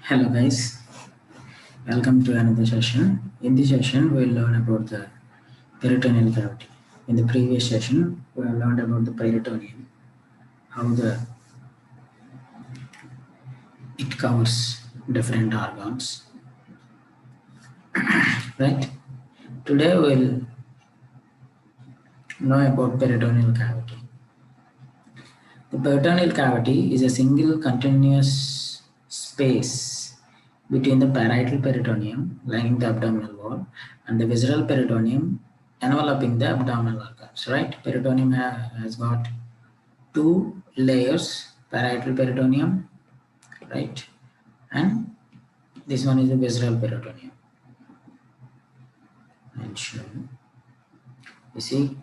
Hello guys, welcome to another session. In this session, we'll learn about the peritoneal cavity. In the previous session, we have learned about the peritoneum, how it covers different organs, right? Today we'll know about peritoneal cavity. The peritoneal cavity is a single continuous space between the parietal peritoneum lining the abdominal wall and the visceral peritoneum enveloping the abdominal organs, right? Peritoneum has got two layers, parietal peritoneum, right? And this one is the visceral peritoneum. I'll show you. You see,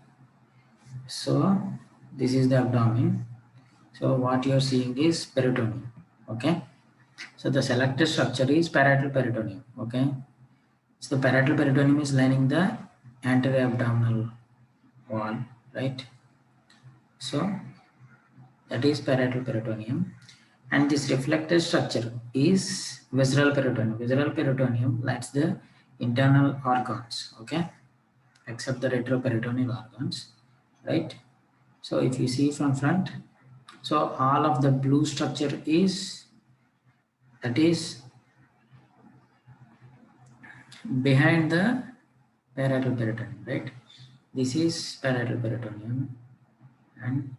so this is the abdomen. So what you're seeing is peritoneum, okay? So the selected structure is parietal peritoneum, okay? So the parietal peritoneum is lining the anterior abdominal wall, right? So that is parietal peritoneum. And this reflected structure is visceral peritoneum. Visceral peritoneum lights the internal organs, okay? Except the retroperitoneal organs, right? So if you see from front, so all of the blue structure is, that is behind the parietal peritoneum, right? This is parietal peritoneum and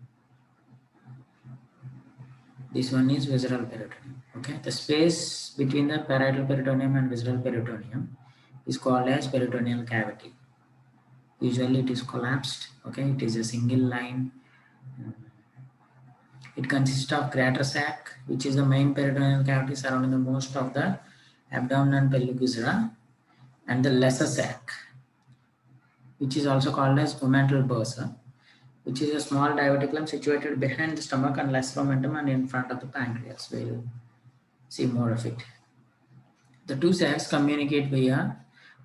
this one is visceral peritoneum, okay? The space between the parietal peritoneum and visceral peritoneum is called as peritoneal cavity. Usually it is collapsed, okay? It is a single line. It consists of greater sac, which is the main peritoneal cavity surrounding the most of the abdomen and pelvic viscera, and the lesser sac, which is also called as omental bursa, which is a small diverticulum situated behind the stomach and less omentum and in front of the pancreas. We'll see more of it. The two sacs communicate via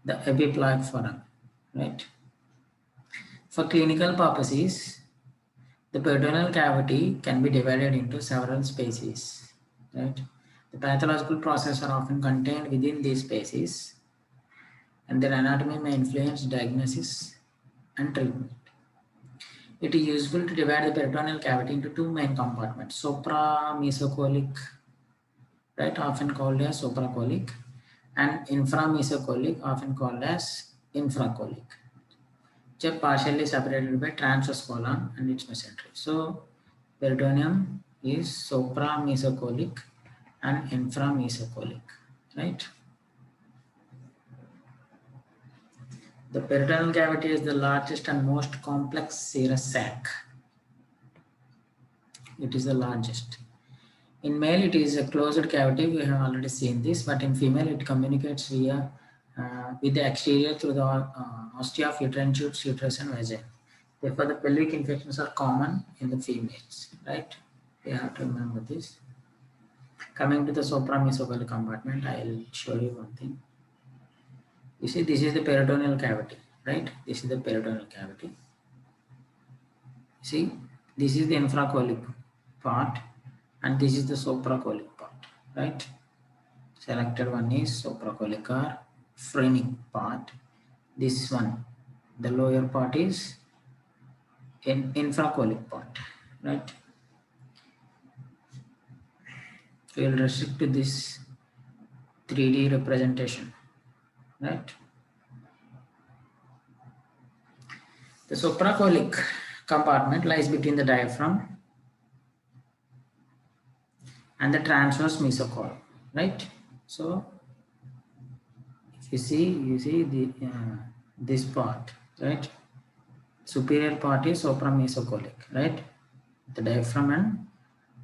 the epiploic foramen, right? For clinical purposes, the peritoneal cavity can be divided into several species, right? The pathological processes are often contained within these species, and their anatomy may influence diagnosis and treatment. It is useful to divide the peritoneal cavity into two main compartments: supra-mesocolic, right, often called as supracolic, and inframesocolic, often called as infracolic, which are partially separated by transverse colon and its mesentery. So, peritoneum is supra-mesocolic and inframesocolic, right? The peritoneal cavity is the largest and most complex serous sac. It is the largest. In male, it is a closed cavity. We have already seen this, but in female, it communicates via with the exterior through the ostia of uterine tubes, uterus, and vagina. Therefore, the pelvic infections are common in the females, right? You have to remember this. Coming to the supramesocolic compartment, I'll show you one thing. You see, this is the peritoneal cavity, right? This is the peritoneal cavity. See, this is the infracolic part, and this is the supracolic part, right? Selected one is supracolic or phrenic part. This one, the lower part is infracolic part, right? We will restrict to this 3D representation, right? The supracolic compartment lies between the diaphragm and the transverse mesocolon, right? So if you see the this part, right? Superior part is supramesocolic, right? The diaphragm and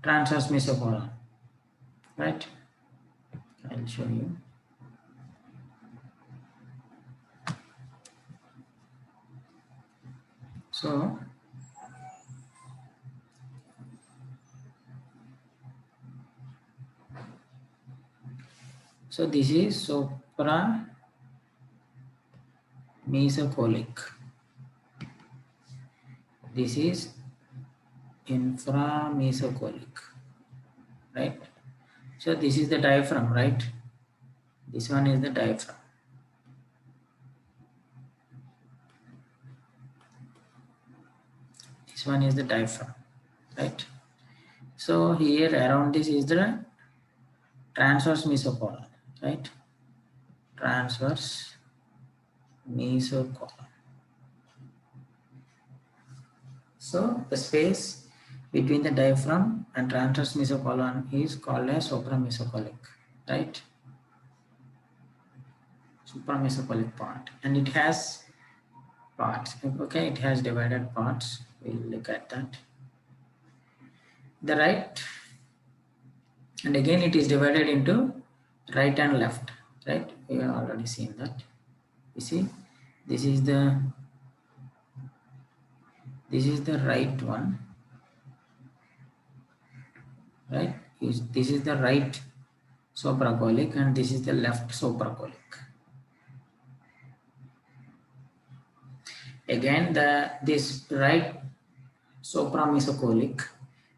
transverse mesocolon, right? I'll show you. So this is supramesocolic. This is inframesocolic, right? So this is the diaphragm, right? This one is the diaphragm. This one is the diaphragm, right? So here around this is the transverse mesocolon, right? Transverse mesocolon. So the space between the diaphragm and transverse mesocolon is called as supramesocolic, right? Supramesocolic part, and it has parts. Okay, it has divided parts. We'll look at that. The right, and again it is divided into right and left, right? We have already seen that. You see, this is the right one, right? This is the right supracolic and this is the left supracolic. Again, this right supramesocolic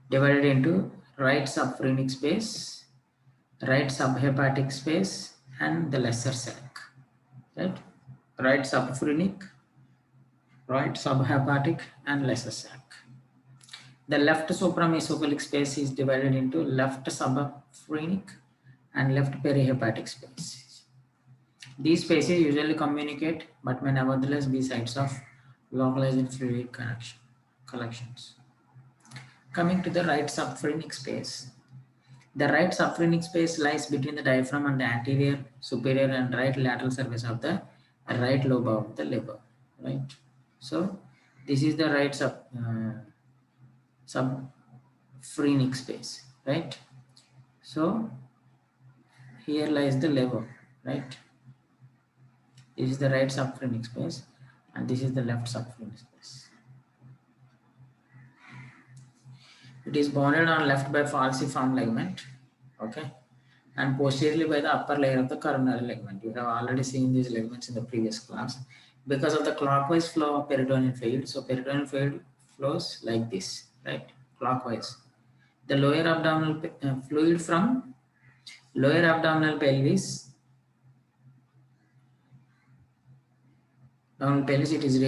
divided into right subphrenic space, right subhepatic space, and the lesser sac, right? Right subphrenic, right subhepatic, and lesser sac. The left supramesocolic space is divided into left subphrenic and left perihepatic spaces. These spaces usually communicate but may nevertheless be sites of localized fluid collections. Coming to the right subphrenic space. The right subphrenic space lies between the diaphragm and the anterior, superior, and right lateral surface of the right lobe of the liver, right? So this is the right subphrenic space, right? So here lies the liver, right? This is the right subphrenic space, and this is the left subphrenic space. It is bounded on left by falciform ligament, okay, and posteriorly by the upper layer of the coronary ligament. You have already seen these ligaments in the previous class. Because of the clockwise flow of peritoneal fluid, so peritoneal fluid flows like this, right, clockwise. The lower abdominal fluid from lower abdominal pelvis, it is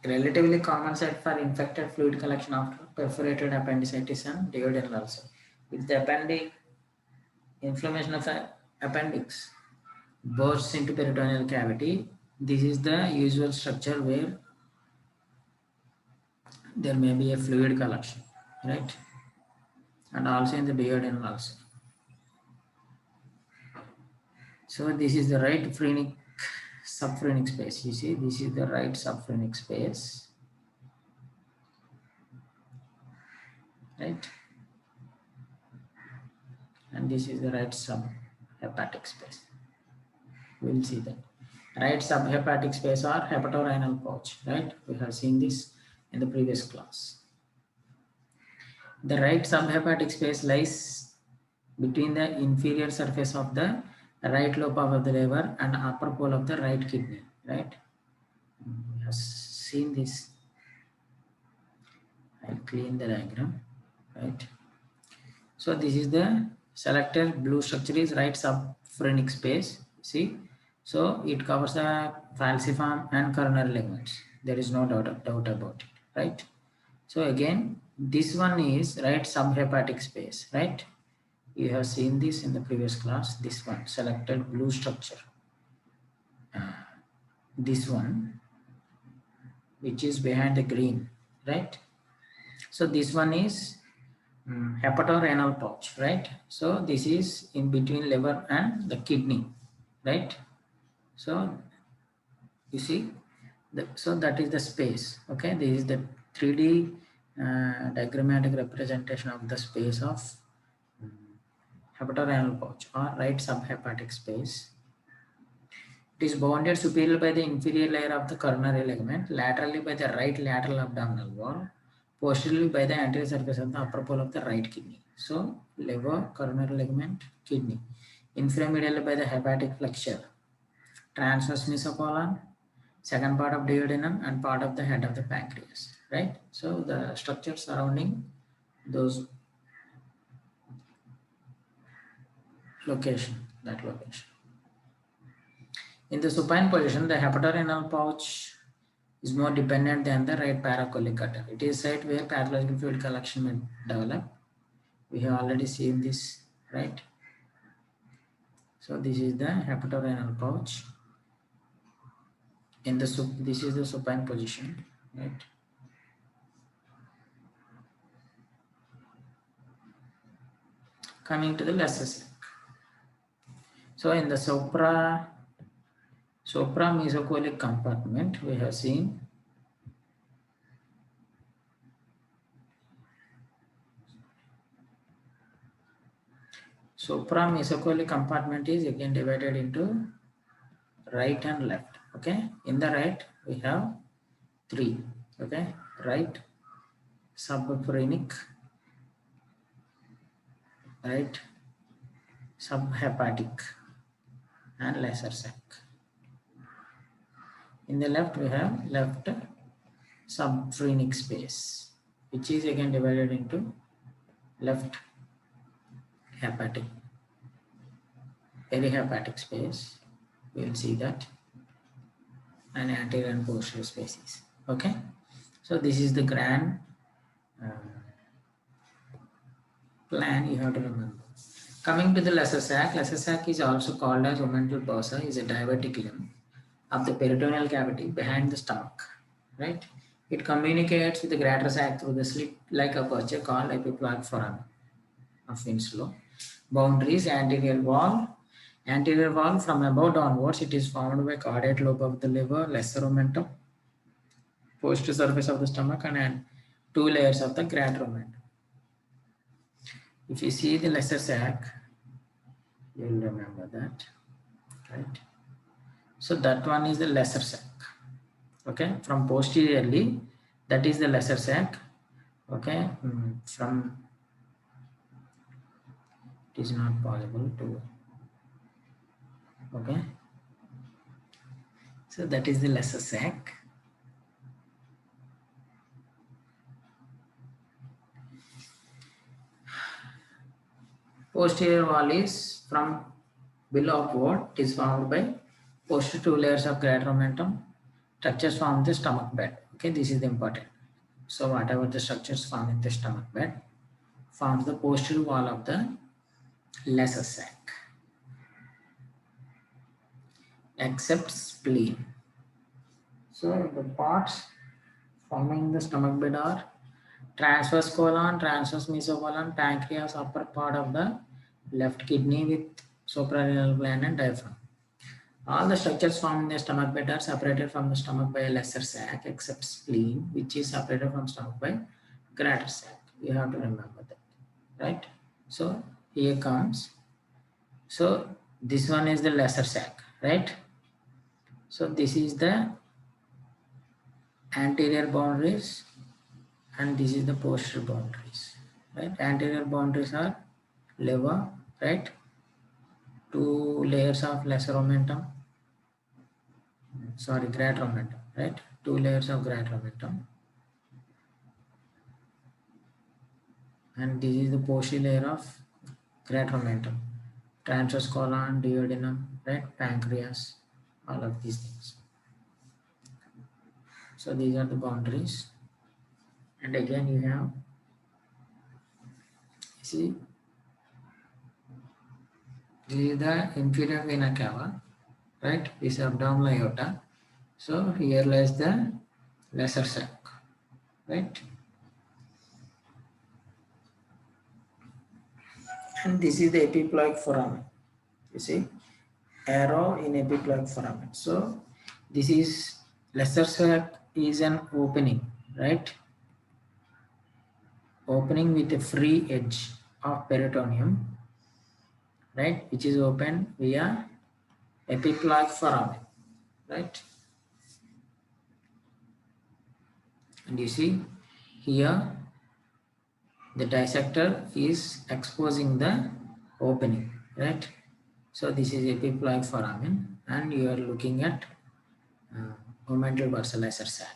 relatively common site for infected fluid collection after perforated appendicitis and duodenal ulcer. If the inflammation of appendix bursts into peritoneal cavity, this is the usual structure where there may be a fluid collection, right? And also in the duodenal ulcer. So this is the right subphrenic space. You see, this is the right subphrenic space, right? And this is the right subhepatic space. We'll see that. Right subhepatic space or hepatorenal pouch, right? We have seen this in the previous class. The right subhepatic space lies between the inferior surface of the right lobe of the liver and upper pole of the right kidney, right? We have seen this. I'll clean the diagram, right? So this is the selected blue structure is right subphrenic space. See, so it covers the falciform and coronary ligaments. There is no doubt about it, right? So again, this one is right subhepatic space, right? You have seen this in the previous class. This one, selected blue structure. This one, which is behind the green, right? So this one is hepatorenal pouch, right? So this is in between liver and the kidney, right? So you see, so that is the space, okay? This is the 3D diagrammatic representation of the space of hepatorenal pouch or right subhepatic space. It is bounded superiorly by the inferior layer of the coronary ligament, laterally by the right lateral abdominal wall, posteriorly by the anterior surface of the upper pole of the right kidney. So, liver, coronary ligament, kidney. Inframedially by the hepatic flexure, transverse mesocolon, second part of duodenum, and part of the head of the pancreas, right? So, the structure surrounding those location, that location. In the supine position, the hepatorenal pouch is more dependent than the right paracolic gutter. It is site where pathological fluid collection may develop. We have already seen this, right? So this is the hepatorenal pouch. In the this is the supine position, right? Coming to the lesser sac. So in the supra-mesocolic compartment, we have seen supra-mesocolic compartment is again divided into right and left. Okay, in the right we have three. Okay, right subphrenic, right subhepatic, and lesser sac. In the left we have left subphrenic space, which is again divided into left hepatic, perihepatic space. We will see that, and anterior and posterior spaces. Okay, so this is the grand plan you have to remember. Coming to the lesser sac is also called as omental bursa, is a divertic limb of the peritoneal cavity behind the stomach, right? It communicates with the greater sac through the slit-like aperture called epiploic foramen of Winslow. Boundaries: anterior wall from above downwards. It is formed by caudate lobe of the liver, lesser omentum, posterior surface of the stomach, and two layers of the greater omentum. If you see the lesser sac, you will remember that, right? So that one is the lesser sac. Okay, from posteriorly, that is the lesser sac. Okay, from it is not possible to. Okay, so that is the lesser sac. Posterior wall is from below upward. It is formed by posterior two layers of greater omentum. Structures form the stomach bed. Okay, this is the important. So whatever the structures form in the stomach bed forms the posterior wall of the lesser sac, except spleen. So the parts forming the stomach bed are transverse colon, transverse mesocolon, pancreas, upper part of the left kidney with suprarenal gland and diaphragm. All the structures formed in the stomach bed are separated from the stomach by a lesser sac, except spleen, which is separated from stomach by greater sac. You have to remember that, right? So here comes. So this one is the lesser sac, right? So this is the anterior boundaries, and this is the posterior boundaries, right? Anterior boundaries are liver, right? Two layers of lesser omentum, sorry, greater omentum, right? Two layers of greater omentum, and this is the posterior layer of greater omentum, transverse colon, duodenum, right? Pancreas, all of these things. So these are the boundaries, and again you have, see, this is the inferior vena cava, right? This is abdominal aorta. So here lies the lesser sac, right? And this is the epiploic foramen. You see, arrow in epiploic foramen. So this is lesser sac is an opening, right? Opening with a free edge of peritoneum, right? Which is open via epiploic foramen, right? And you see here the dissector is exposing the opening, right? So this is epiploic foramen, and you are looking at omental bursa lesser sac,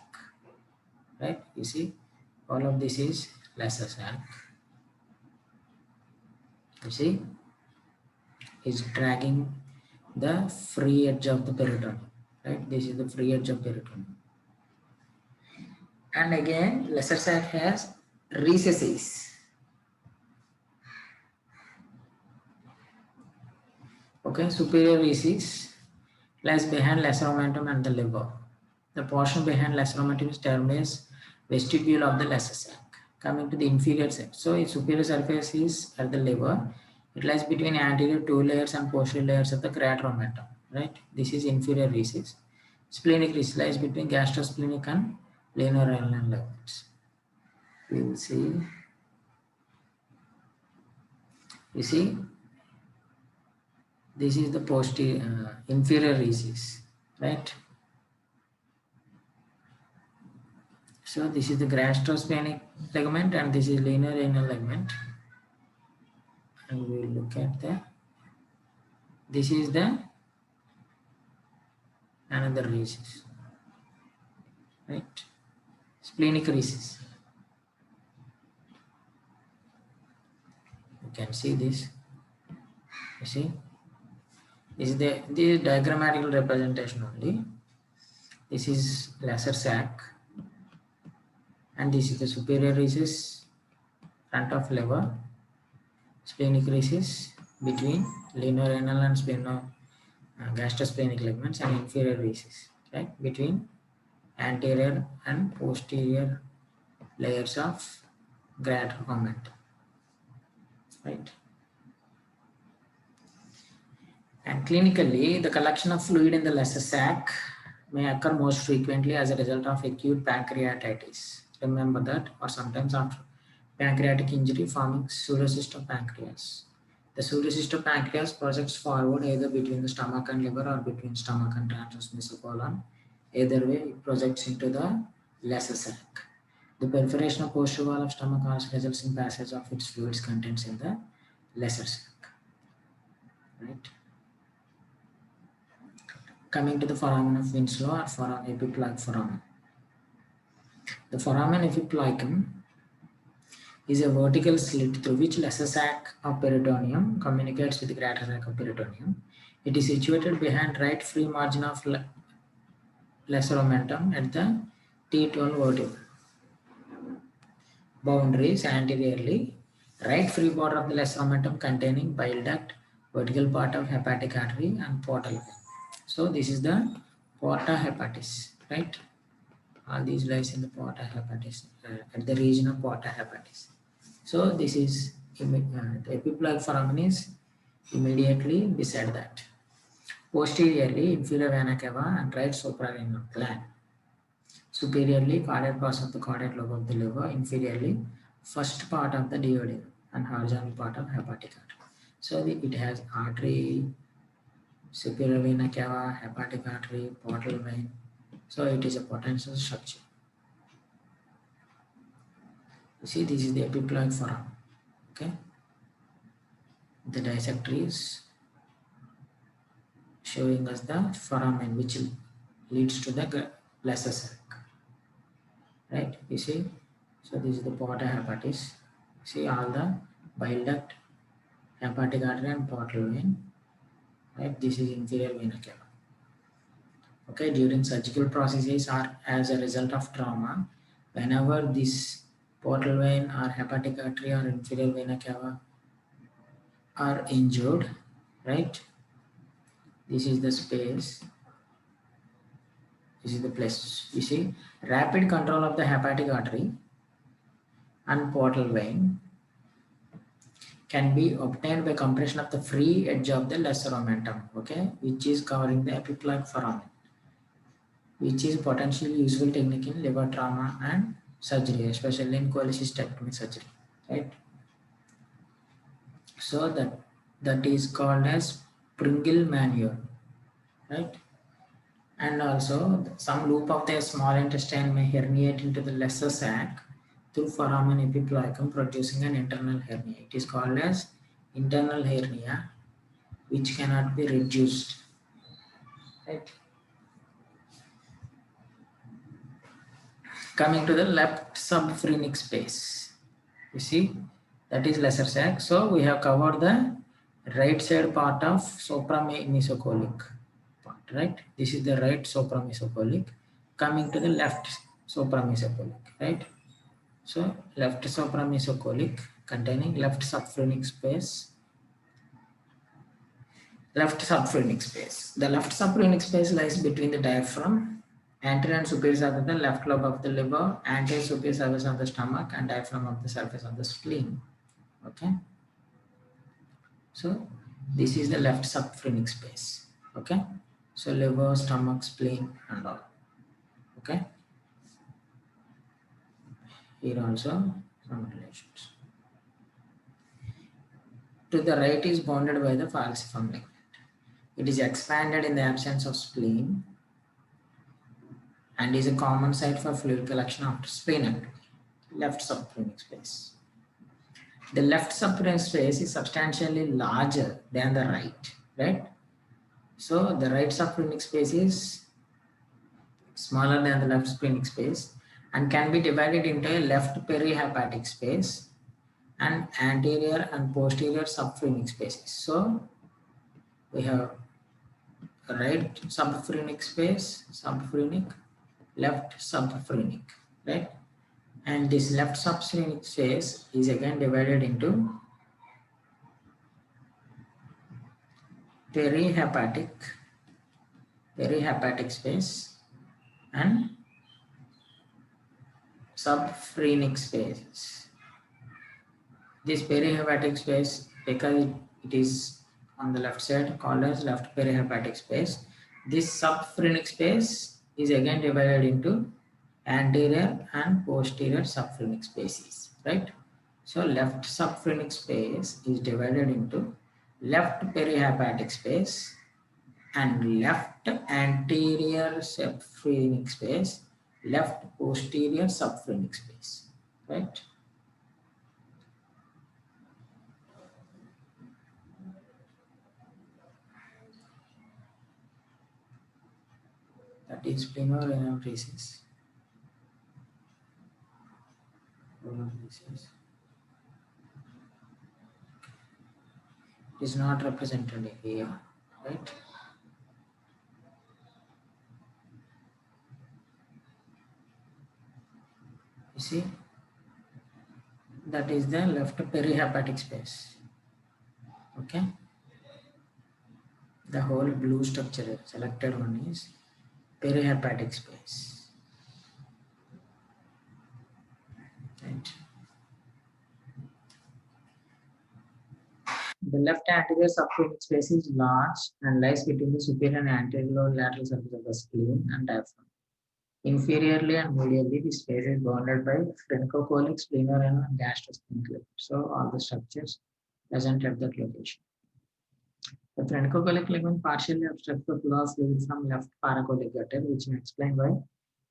right? You see all of this is lesser sac. You see is dragging the free edge of the peritoneum, right? This is the free edge of peritoneum. And again, lesser sac has recesses. Okay, superior recess lies behind lesser omentum and the liver. The portion behind lesser omentum is termed as vestibule of the lesser sac. Coming to the inferior sac. So its superior surface is at the liver. It lies between anterior two layers and posterior layers of the crater omentum. Right? This is inferior recess. Splenic recess lies between gastrosplenic and lienorenal ligaments. We will see. You see, this is the posterior inferior recess, right? So this is the gastrosplenic ligament and this is lienorenal ligament. And we will look at this is the another recess, right? Splenic recess. You can see this. You see, this is the diagrammatical representation only. This is lesser sac, and this is the superior recess, front of liver, splenic recess between lienorenal and gastrosplenic ligaments, and inferior recess, right, between anterior and posterior layers of crater omentum, right? And clinically, the collection of fluid in the lesser sac may occur most frequently as a result of acute pancreatitis. Remember that, or sometimes after pancreatic injury forming pseudocyst of pancreas. The pseudocyst of pancreas projects forward either between the stomach and liver or between stomach and transverse mesocolon. Either way, it projects into the lesser sac. The perforation of posterior wall of stomach also results in passage of its fluids contents in the lesser sac. Right? Coming to the foramen of Winslow or epiploic foramen. The foramen epiploicum is a vertical slit through which lesser sac of peritoneum communicates with the greater sac of peritoneum. It is situated behind right free margin of lesser omentum at the T12 vertebra. Boundaries anteriorly, right free border of the lesser omentum containing bile duct, vertical part of hepatic artery and portal vein. So this is the porta hepatis, right? All these lies in the porta hepatis, at the region of porta hepatis. So this is the epiploic foramen is immediately beside that. Posteriorly, inferior vena cava and right suprarenal gland. Superiorly, caudate process of the caudate lobe of the liver. Inferiorly, first part of the duodenum and horizontal part of hepatic artery. So it has artery, superior vena cava, hepatic artery, portal vein. So it is a potential structure. You see, this is the epiploic foramen. Okay. The dissector is showing us the foramen which leads to the lesser sac. Right? You see, so this is the porta hepatis. See all the bile duct, hepatic artery and portal vein. Right? This is inferior vena cava. Okay, during surgical processes or as a result of trauma, whenever this portal vein or hepatic artery or inferior vena cava are injured, right? This is the space. This is the place. You see, rapid control of the hepatic artery and portal vein can be obtained by compression of the free edge of the lesser omentum, okay, which is covering the epiploic foramen, which is potentially useful technique in liver trauma and surgery, especially in cholecystectomy surgery, right? So that is called as Pringle maneuver, right? And also some loop of the small intestine may herniate into the lesser sac through foramen epiploicum, producing an internal hernia. It is called as internal hernia, which cannot be reduced, right? Coming to the left subphrenic space, you see, that is lesser sac. So we have covered the right side part of supramesocholic part, right? This is the right supramesocholic coming to the left supramesocholic, right? So left supramesocholic containing left subphrenic space, left subphrenic space. The left subphrenic space lies between the diaphragm, anterior and superior surface of the left lobe of the liver, anterior superior surface of the stomach, and diaphragm of the surface of the spleen. Okay. So this is the left subphrenic space. Okay. So liver, stomach, spleen, and all. Okay. Here also some relations. To the right is bounded by the falciform ligament. It is expanded in the absence of spleen and is a common site for fluid collection after splenectomy. Left subphrenic space. The left subphrenic space is substantially larger than the right? So the right subphrenic space is smaller than the left splenic space and can be divided into a left perihepatic space and anterior and posterior subphrenic spaces. So we have right subphrenic space, subphrenic, left subphrenic, right? And this left subphrenic space is again divided into perihepatic space and subphrenic spaces. This perihepatic space, because it is on the left side, called as left perihepatic space. This subphrenic space is again divided into anterior and posterior subphrenic spaces, right? So left subphrenic space is divided into left perihepatic space and left anterior subphrenic space, left posterior subphrenic space, right? That is splenorenal recess. It is not represented here, right? You see, that is the left perihepatic space. Okay. The whole blue structure selected one is perihepatic space. Right. The left anterior subphrenic space is large and lies between the superior and anterior lateral surface of the spleen and diaphragm. Inferiorly and medially, the space is bounded by phrenicocholic, splenorenal, and gastrosplenic ligaments. So all the structures present at that location. The phrenicocholic ligament partially obstructs the flow of fluid from left paracholic gutter, which may explain why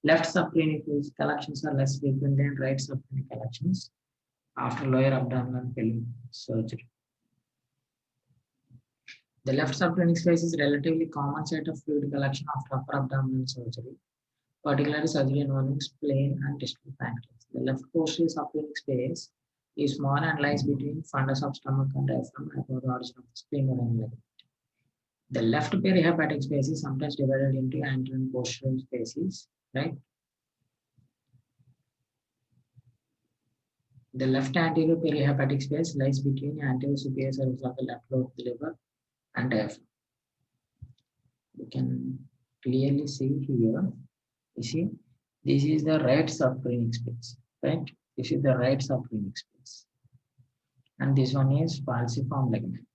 left subphrenic collections are less frequent than right subphrenic collections after lower abdominal pelvic surgery. The left subphrenic space is relatively common site of fluid collection after upper abdominal surgery, particularly surgery involving spleen and distal pancreas. The left posterior subphrenic space is small and lies between fundus of stomach and diaphragm above the origin of the splenorenal ligament. The left perihepatic space is sometimes divided into anterior and posterior spaces, right? The left anterior perihepatic space lies between anterior superior surface of the left lobe of the liver and diaphragm. You can clearly see here. You see, this is the right subphrenic space, right? This is the right subphrenic space. And this one is falciform ligament,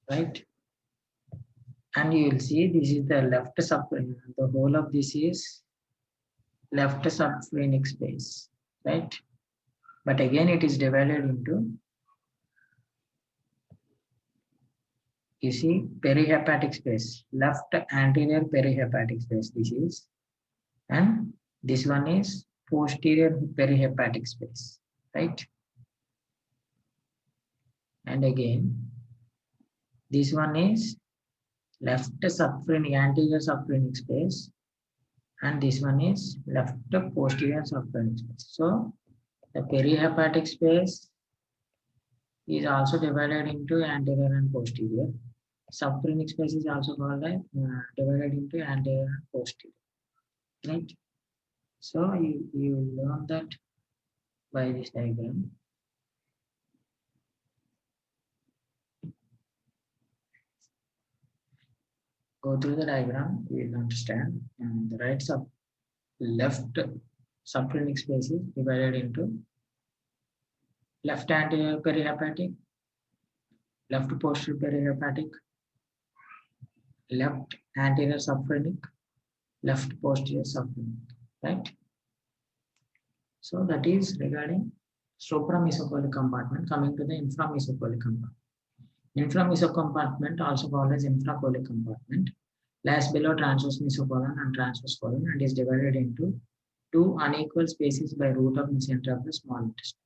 right? And you will see this is the left subphrenic. The whole of this is left subphrenic space, right? But again, it is divided into, you see, perihepatic space, left anterior perihepatic space, this is, and this one is posterior perihepatic space, right? And again, this one is left subphrenic, anterior subphrenic space, and this one is left posterior subphrenic space. So the perihepatic space is also divided into anterior and posterior. Subphrenic space is also called as divided into anterior and posterior. Right? So you learn that by this diagram. Go through the diagram, you will understand. And the left subphrenic space is divided into left anterior perihepatic, left posterior perihepatic, left anterior subphrenic, left posterior subphrenic, right? So that is regarding supramesocollic compartment. Coming to the inframesocollic compartment. Inframesocollic compartment, also called as infracollic compartment, lies below transverse mesocolon and transverse colon and is divided into two unequal spaces by root of mesentery of the small intestine.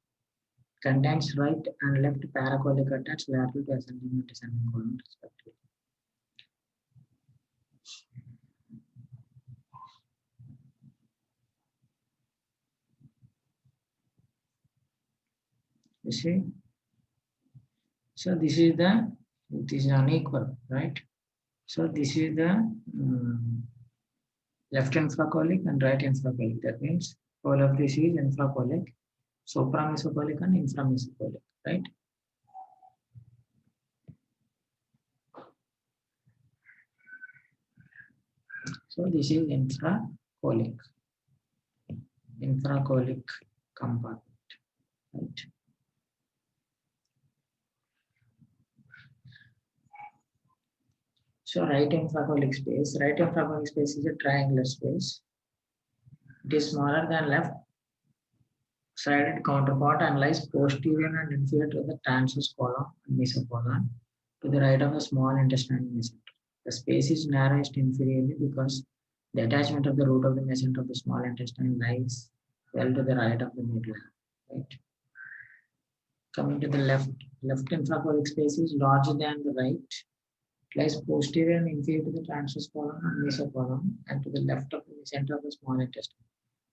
Contains right and left paracollic attached lateral to ascending and descending colon respectively. You see? So this is unequal, right? So this is the left infracollic and right infracollic. That means all of this is infracollic, supramesocollic and inframesocollic, right? So this is infracollic compartment, right? So right infracollic space is a triangular space. It is smaller than left sided counterpart and lies posterior and inferior to the transverse colon and mesocolon to the right of the small intestinal mesentery. The space is narrowest inferiorly because the attachment of the root of the mesentery of the small intestine lies well to the right of the midline. Right. Coming to the left infracollic space is larger than the right. It lies posterior and inferior to the transverse colon and mesocolon and to the left of the mesentery of the small intestine.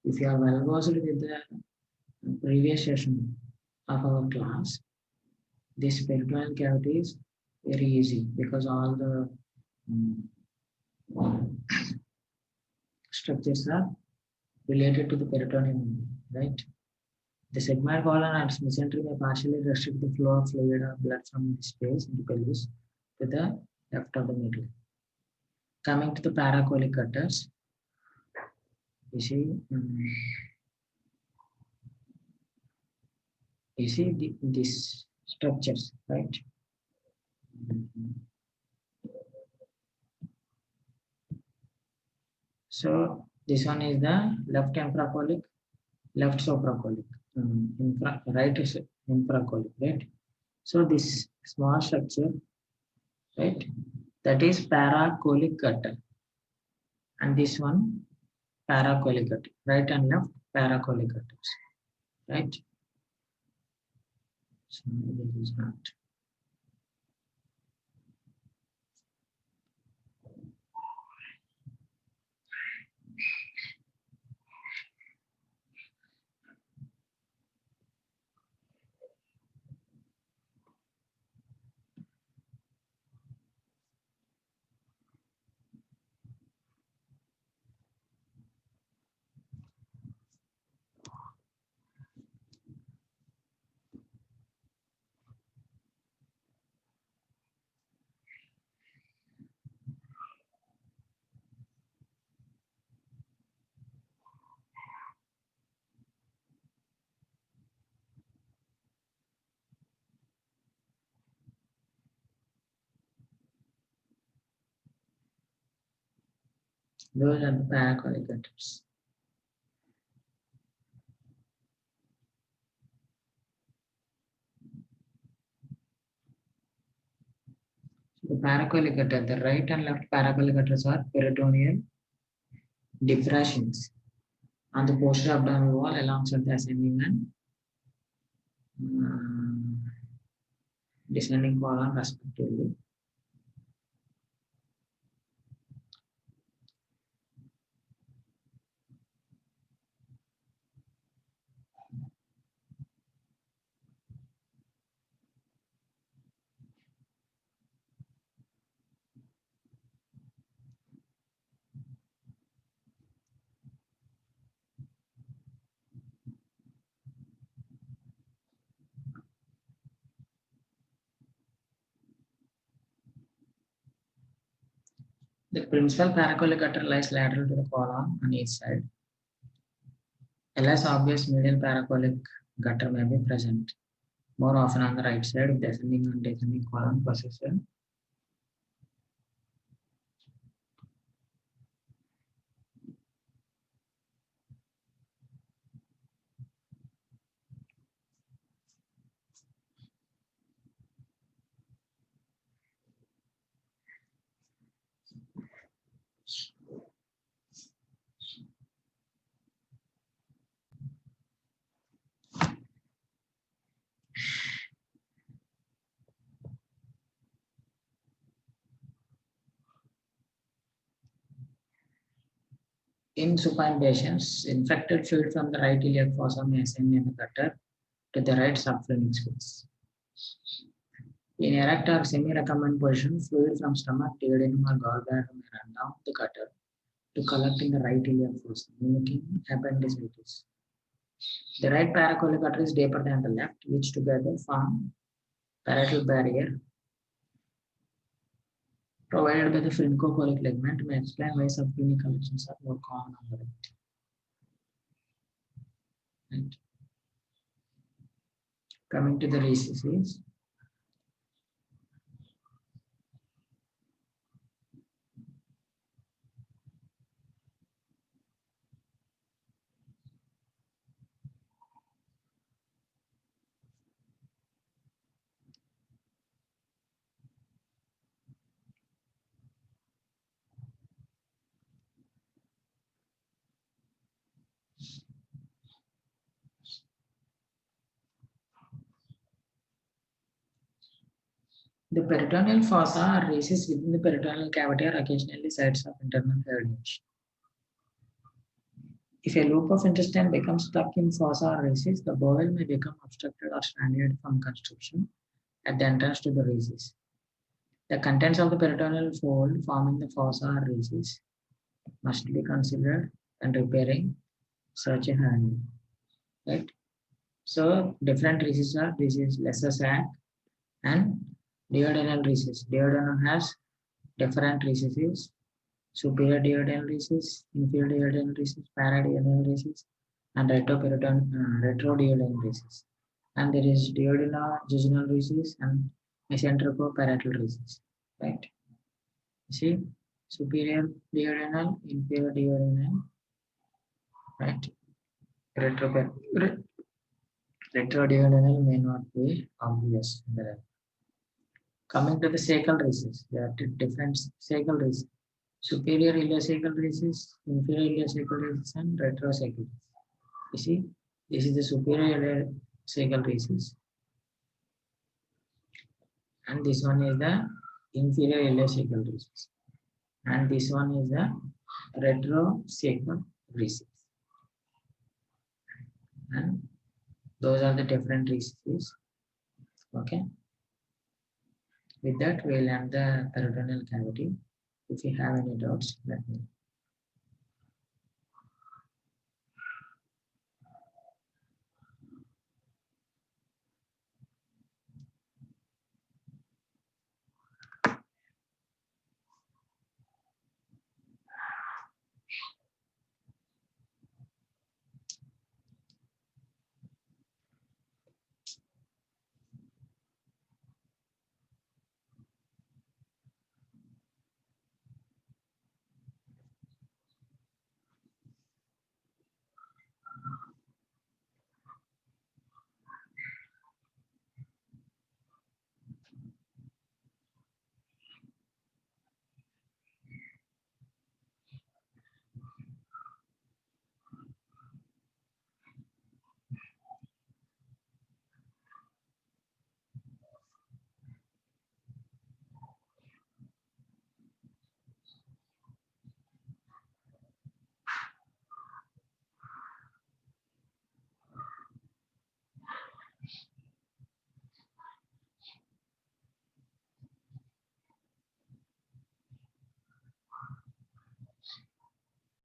If you are well versed with the previous session of our class, this peritoneal cavity is very easy because all the structures are related to the peritoneum, right? The sigmoid colon and mesentery may partially restrict the flow of fluid or blood from this space into pelvis to the left of the middle. Coming to the paracollic gutters, you see these structures, right? So this one is the left infracollic, left supracollic, right is infracollic, right? So this small structure, right, that is paracollic gutter, and this one paracollic gutter, right and left paracollic gutters, right? So this is not. Those are the paracollic gutters. The paracollic gutter, the right and left paracollic gutters are peritoneal depressions on the posterior abdominal wall alongside the ascending and descending colon respectively. The principal paracolic gutter lies lateral to the colon on each side. A less obvious medial paracolic gutter may be present, more often on the right side, with ascending and descending colon possession. In supine patients, infected fluid from the right iliac fossa may ascend in the gutter to the right subphrenic space. In erect or semi-recumbent position, fluid from stomach, duodenum, or gallbladder may run down the gutter to collect in the right iliac fossa, mimicking appendicitis. The right paracolic gutter is deeper than the left, which together form parietal barrier provided by the phryncocolic ligament. May explain why subphrenic collections are more common on the right. Coming to the recesses. The peritoneal fossa are recesses within the peritoneal cavity or occasionally sites of internal herniation. If a loop of intestine becomes stuck in fossa or recess, the bowel may become obstructed or stranded from constriction at the entrance to the recess. The contents of the peritoneal fold forming the fossa or recess must be considered when repairing such a hernia. Right? So different recesses are lesser sac and duodenal recess. Duodenum has different recesses: superior duodenal recess, inferior duodenal recess, paraduodenal recess, and retroduodenal recess. And there is duodenal jejunal recess and mesenterico-parietal recess. Right? See, superior duodenal, inferior duodenal, right? Retroduodenal may not be obvious. Coming to the sacral recess, there are different sacral recess: superior ileocecal recess, inferior ileocecal recess, and retrosacral. You see, this is the superior ileocecal recess, and this one is the inferior ileocecal recess, and this one is the retrosacral recess. And those are the different recesses. Okay. With that, we'll end the peritoneal cavity. If you have any doubts, let me know.